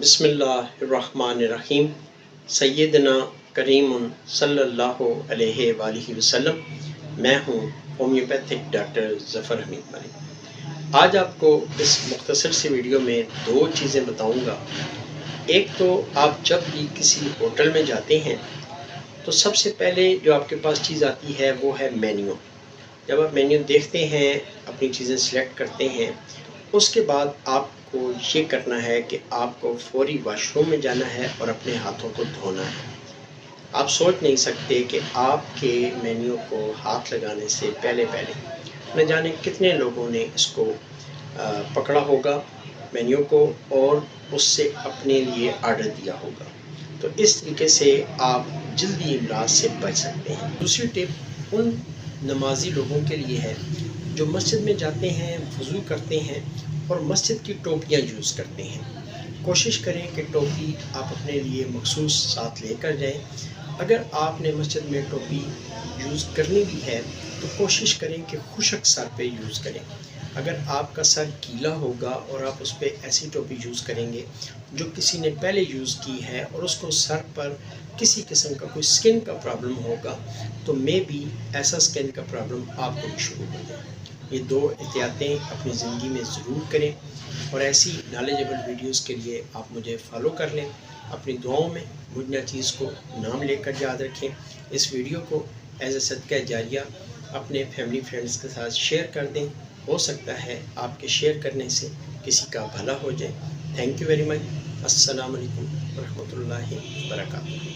बिस्मिल्लाहिर्रहमानिर्रहीम। सैयदना करीम सल्लल्लाहु अलैहि वआलिहि वसल्लम। मैं हूँ होम्योपैथिक डॉक्टर ज़फ़र हमीद मलिक। आज आपको इस मुख्तसर सी वीडियो में दो चीज़ें बताऊँगा। एक तो आप जब भी किसी होटल में जाते हैं तो सबसे पहले जो आपके पास चीज़ आती है वो है मेन्यू। जब आप मेन्यू देखते हैं, अपनी चीज़ें सिलेक्ट करते हैं, उसके बाद आपको ये करना है कि आपको फौरी वॉशरूम में जाना है और अपने हाथों को धोना है। आप सोच नहीं सकते कि आपके मेन्यू को हाथ लगाने से पहले न जाने कितने लोगों ने इसको पकड़ा होगा मेन्यू को और उससे अपने लिए आर्डर दिया होगा। तो इस तरीके से आप जल्दी इमराज से बच सकते हैं। दूसरी टिप उन नमाजी लोगों के लिए है जो मस्जिद में जाते हैं, वज़ू करते हैं और मस्जिद की टोपियाँ यूज़ करते हैं। कोशिश करें कि टोपी आप अपने लिए मखसूस साथ लेकर जाएं। अगर आपने मस्जिद में टोपी यूज़ करनी भी है तो कोशिश करें कि खुशक सर पे यूज़ करें। अगर आपका सर गीला होगा और आप उस पर ऐसी टोपी यूज़ करेंगे जो किसी ने पहले यूज़ की है और उसको सर पर किसी किस्म का कोई स्किन का प्रॉब्लम होगा तो मे बी ऐसा स्किन का प्रॉब्लम आपको भी शुरू हो जाए। ये दो एहतियातें अपनी ज़िंदगी में ज़रूर करें और ऐसी नॉलेजेबल वीडियोस के लिए आप मुझे फॉलो कर लें। अपनी दुआओं में मुझ चीज़ को नाम लेकर याद रखें। इस वीडियो को एज ए सदका जारिया अपने फैमिली फ्रेंड्स के साथ शेयर कर दें। हो सकता है आपके शेयर करने से किसी का भला हो जाए। Thank you very much. अस्सलाम वालेकुम व रहमतुल्लाहि व बरकातहू।